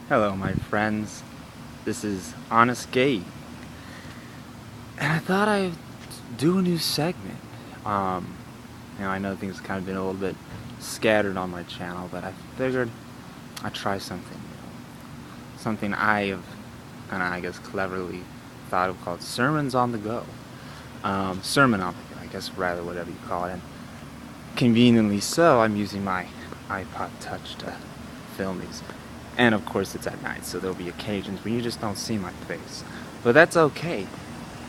Hello, my friends. This is Honest Gabe, and I thought I'd do a new segment. I know things kind of been a little bit scattered on my channel, but I figured I'd try something new. Something I have, and I guess cleverly thought of called sermons on the go. Sermon on the go, I guess, rather, whatever you call it. And conveniently so, I'm using my iPod Touch to film these. And of course it's at night, so there'll be occasions when you just don't see my face. But that's okay.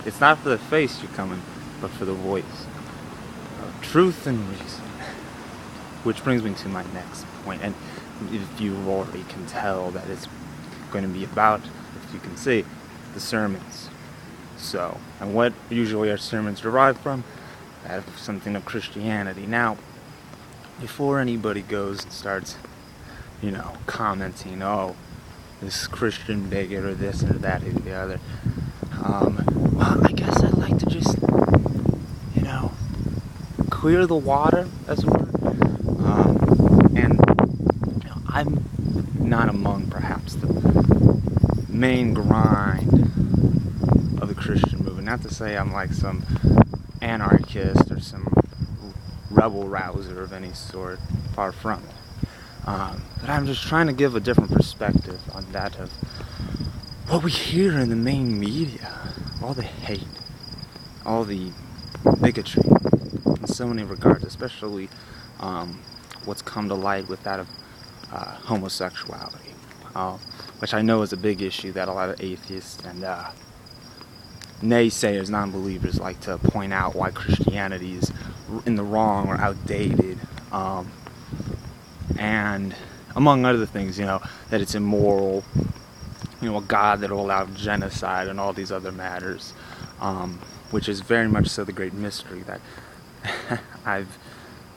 It's not for the face you're coming, but for the voice of truth and reason. Which brings me to my next point. And if you already can tell that it's going to be about, if you can see, the sermons. So, and what usually are sermons derived from? That of something of Christianity. Now, before anybody goes and starts commenting, oh, this Christian bigot or this or that or the other. Well, I guess I'd like to just, clear the water, as it were. I'm not among perhaps the main grind of the Christian movement. Not to say I'm like some anarchist or some rebel rouser of any sort, far from it. But I'm just trying to give a different perspective on that of what we hear in the main media. All the hate, all the bigotry, in so many regards, especially what's come to light with that of homosexuality, which I know is a big issue that a lot of atheists and naysayers, non-believers, like to point out why Christianity is in the wrong or outdated. And among other things, that it's immoral, a God that will allow genocide and all these other matters, which is very much so the great mystery that I've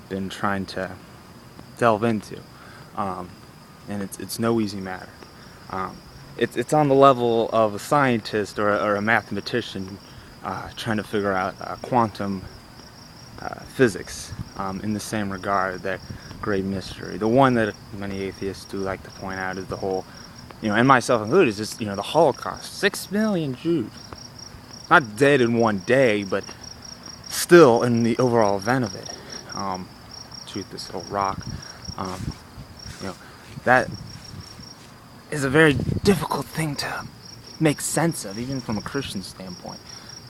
been trying to delve into, and it's no easy matter. It's on the level of a scientist or a mathematician trying to figure out quantum physics, in the same regard, that great mystery. The one that many atheists do like to point out is the whole, and myself included, is just, the Holocaust. 6 million Jews. Not dead in one day, but still in the overall event of it. Shoot this little rock. That is a very difficult thing to make sense of, even from a Christian standpoint.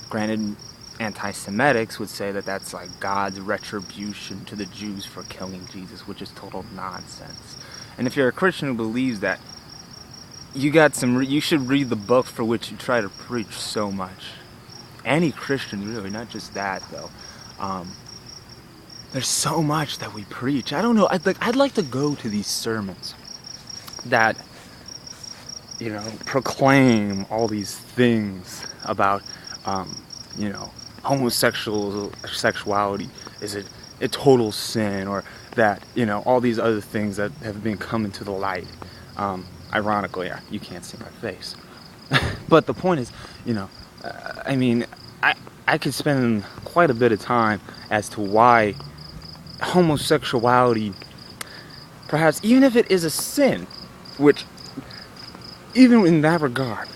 Granted, anti-Semitics would say that that's like God's retribution to the Jews for killing Jesus, which is total nonsense. And if you're a Christian who believes that, you should read the book for which you try to preach so much. Any Christian, really, not just that though. There's so much that we preach. I don't know. I'd like to go to these sermons that proclaim all these things about homosexuality is a total sin, or that all these other things that have been coming to the light. Ironically, you can't see my face, but the point is, I could spend quite a bit of time as to why homosexuality, perhaps even if it is a sin, which even in that regard,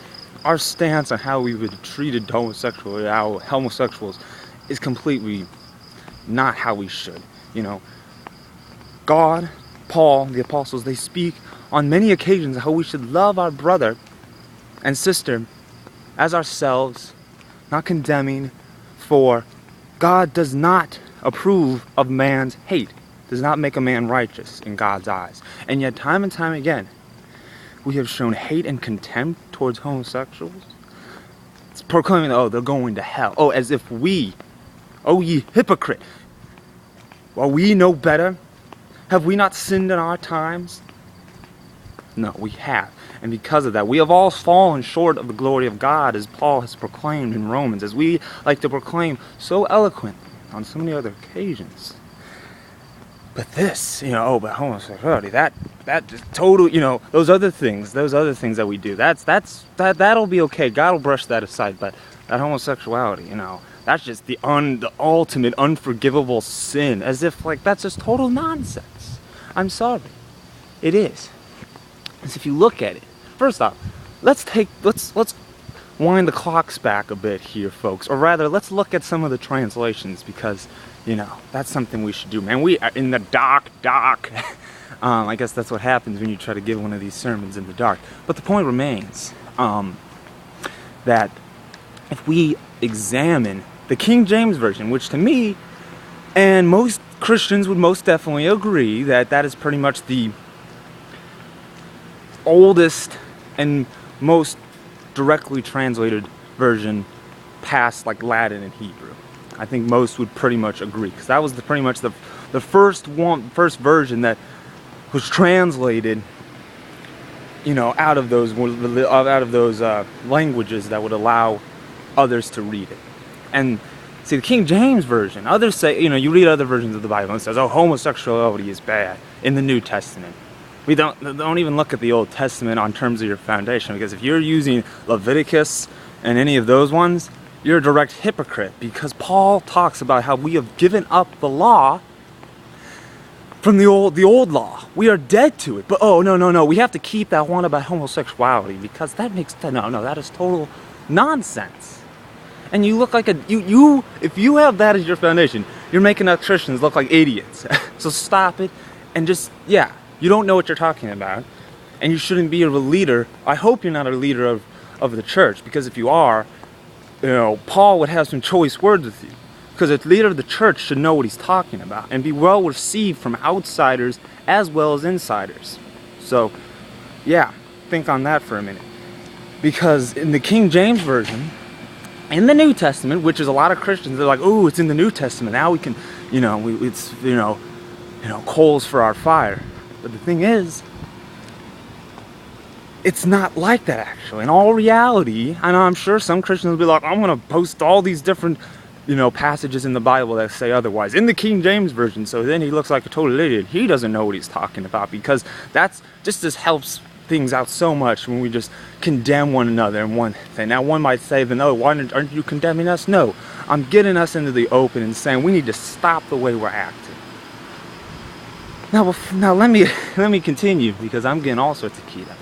our stance on how we would have treated homosexuals is completely not how we should. God, Paul, the apostles, they speak on many occasions how we should love our brother and sister as ourselves, not condemning, for God does not approve of man's hate, does not make a man righteous in God's eyes. And yet, time and time again, we have shown hate and contempt towards homosexuals. It's proclaiming, oh, they're going to hell. Oh, as if we, oh, ye hypocrite, well, we know better. Have we not sinned in our times? No, we have. And because of that, we have all fallen short of the glory of God, as Paul has proclaimed in Romans, as we like to proclaim so eloquently on so many other occasions. But this, but homosexuality, that just total, those other things that we do, that'll be okay. God will brush that aside. But that homosexuality, that's just the ultimate unforgivable sin, as if that's just total nonsense. I'm sorry, it is. As if you look at it, first off, let's wind the clocks back a bit here, folks. Or rather, let's look at some of the translations, because, that's something we should do, man. We are in the dark. I guess that's what happens when you try to give one of these sermons in the dark. But the point remains that if we examine the King James Version, which to me, and most Christians would most definitely agree, that is pretty much the oldest and most directly translated version past like Latin and Hebrew. I think most would pretty much agree, because that was pretty much the first version that was translated, out of those languages that would allow others to read it. And see, the King James Version, others say, you read other versions of the Bible and it says, oh, homosexuality is bad in the New Testament. We don't even look at the Old Testament on terms of your foundation, because if you're using Leviticus and any of those ones, you're a direct hypocrite, because Paul talks about how we have given up the law from the old law. We are dead to it. But no, we have to keep that one about homosexuality, because that is total nonsense. And you look like if you have that as your foundation, you're making us Christians look like idiots. So stop it, and just, you don't know what you're talking about, and you shouldn't be a leader. I hope you're not a leader of the church, because if you are, Paul would have some choice words with you. Because a leader of the church should know what he's talking about and be well received from outsiders as well as insiders. So, think on that for a minute. Because in the King James Version, in the New Testament, which is a lot of Christians, they're like, oh, it's in the New Testament. Now we can, it's coals for our fire. But the thing is, it's not like that, actually. In all reality, and I'm sure some Christians will be like, I'm going to post all these different, passages in the Bible that say otherwise, in the King James Version, so then he looks like a total idiot. He doesn't know what he's talking about, because that's just helps things out so much when we just condemn one another in one thing. Now, one might say, then, why aren't you condemning us? No, I'm getting us into the open and saying we need to stop the way we're acting. Now let me continue, because I'm getting all sorts of keyed up.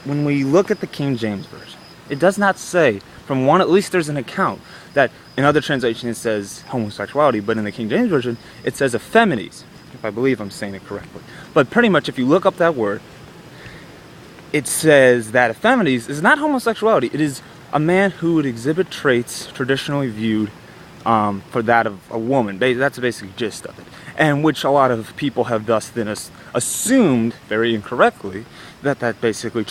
When we look at the King James Version, it does not say, from one, at least there's an account, that in other translations it says homosexuality, but in the King James Version it says effeminates, if I believe I'm saying it correctly. But pretty much if you look up that word, it says that effeminates is not homosexuality, it is a man who would exhibit traits traditionally viewed for that of a woman. That's the basic gist of it. And which a lot of people have thus then assumed, very incorrectly, that basically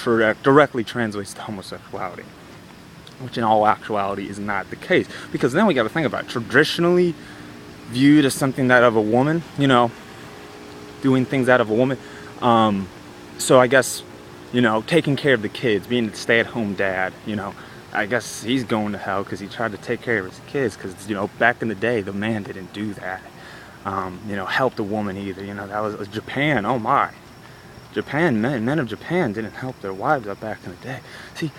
directly translates to homosexuality. Which in all actuality is not the case. Because then we got to think about it. Traditionally viewed as something that of a woman, doing things out of a woman. So I guess, taking care of the kids, being a stay-at-home dad, I guess he's going to hell because he tried to take care of his kids, because, back in the day, the man didn't do that. Help the woman either. That was Japan. Oh my. Japan, men of Japan didn't help their wives out back in the day. See,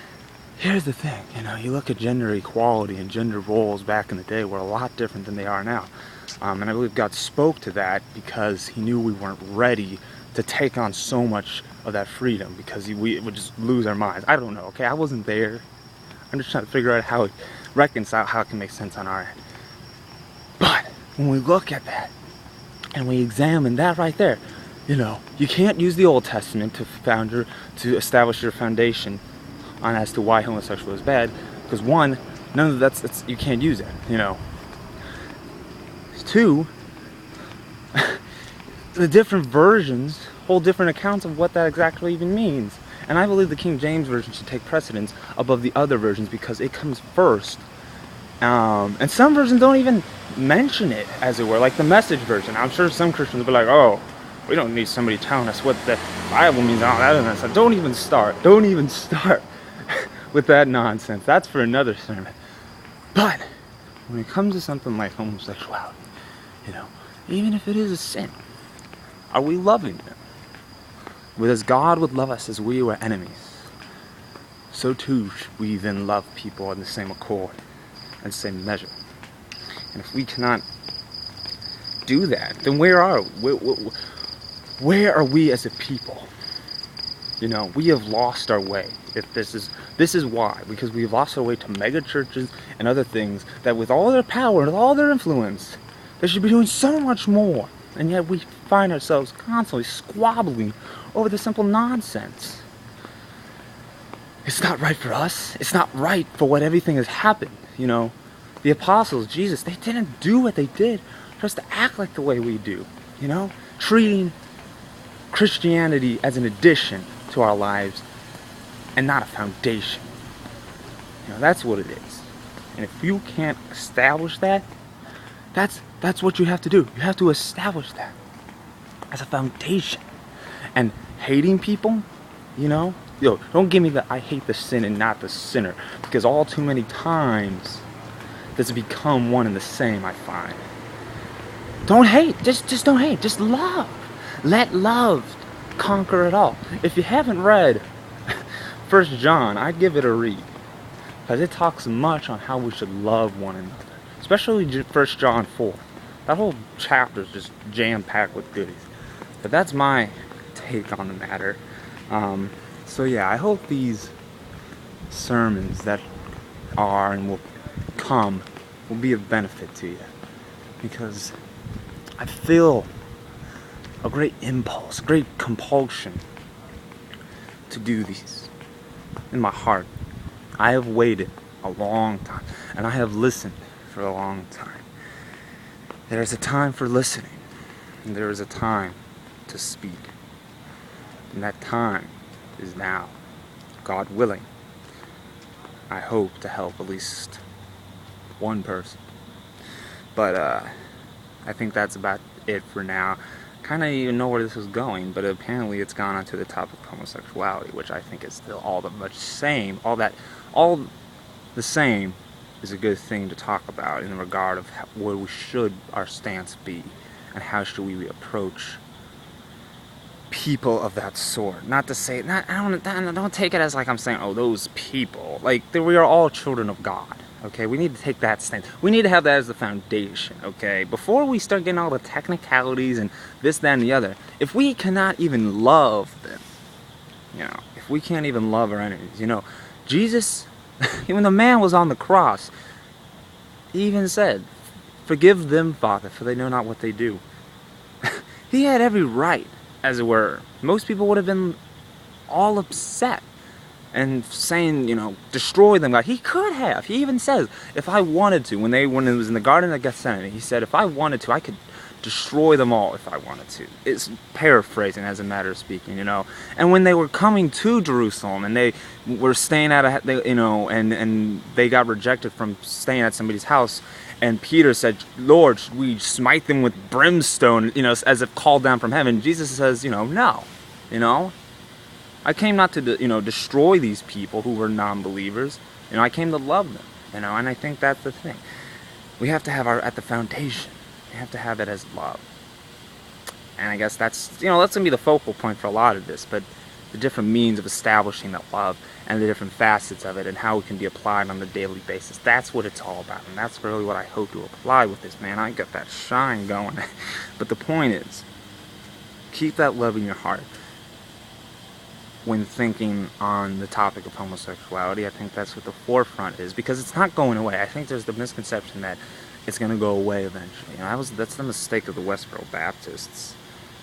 here's the thing, you look at gender equality and gender roles back in the day were a lot different than they are now. And I believe God spoke to that because he knew we weren't ready to take on so much of that freedom, because we would just lose our minds. I don't know, okay? I wasn't there. I'm just trying to figure out how it can make sense on our end. But when we look at that and we examine that right there, you can't use the Old Testament to establish your foundation on as to why homosexual is bad, because one, none of that's you can't use it. Two, the different versions hold different accounts of what that exactly even means. And I believe the King James Version should take precedence above the other versions because it comes first. And some versions don't even mention it, as it were, like the Message version. I'm sure some Christians will be like, oh, we don't need somebody telling us what the Bible means. Don't even start with that nonsense. That's for another sermon. But when it comes to something like homosexuality, even if it is a sin, are we loving them? As God would love us as we were enemies, so too should we then love people in the same accord and same measure. And if we cannot do that, then where are we as a people? You know, we have lost our way. If this is why, because we've lost our way to mega churches and other things that with all their power and all their influence, they should be doing so much more. And yet we find ourselves constantly squabbling over the simple nonsense. It's not right for us. It's not right for what everything has happened. You know, the apostles, Jesus, they didn't do what they did for us to act like the way we do. You know, treating Christianity as an addition to our lives and not a foundation. You know, that's what it is. And if you can't establish that, that's what you have to do. You have to establish that as a foundation. And hating people, you know, don't give me the I hate the sin and not the sinner, because all too many times that's become one and the same, I find. Don't hate, just don't hate, just love. Let love conquer it all. If you haven't read 1 John, I'd give it a read, because it talks much on how we should love one another, especially 1 John 4. That whole chapter is just jam-packed with goodies. But that's my take on the matter. So yeah, I hope these sermons that are and will come will be of benefit to you, because I feel a great impulse, a great compulsion to do these in my heart. I have waited a long time, and I have listened for a long time. There is a time for listening, and there is a time to speak. And that time is now. God willing, I hope to help at least one person. But I think that's about it for now. Kind of even know where this was going, but apparently it's gone onto the topic of homosexuality, which I think is still all the same is a good thing to talk about in the regard of where we should our stance be, and how should we approach people of that sort. Not to say, don't take it as like I'm saying, oh, those people. Like, we are all children of God. Okay, we need to take that stance. We need to have that as the foundation, okay? Before we start getting all the technicalities and this, that, and the other, if we cannot even love them, you know, if we can't even love our enemies, you know, Jesus, when the man was on the cross, he even said, "Forgive them, Father, for they know not what they do." He had every right, as it were. Most people would have been all upset and saying, you know, destroy them. God, he could have. He even says, if I wanted to, when it was in the Garden of Gethsemane, he said, if I wanted to, I could destroy them all if I wanted to. It's paraphrasing as a matter of speaking, you know. And when they were coming to Jerusalem and they were staying at and they got rejected from staying at somebody's house, and Peter said, Lord, should we smite them with brimstone, you know, as if called down from heaven? Jesus says, you know, no, you know. I came not to, destroy these people who were non-believers. You know, I came to love them, you know, and I think that's the thing. We have to have at the foundation, we have to have it as love. And I guess that's going to be the focal point for a lot of this, but the different means of establishing that love and the different facets of it and how it can be applied on a daily basis. That's what it's all about, and that's really what I hope to apply with this, man. I got that shine going. But the point is, keep that love in your heart. When thinking on the topic of homosexuality, I think that's what the forefront is, because it's not going away. I think there's the misconception that it's going to go away eventually. You know, that's the mistake of the Westboro Baptists.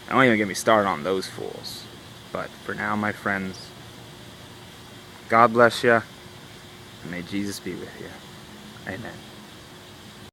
Don't even get me started on those fools. But for now, my friends, God bless you, and may Jesus be with you. Amen.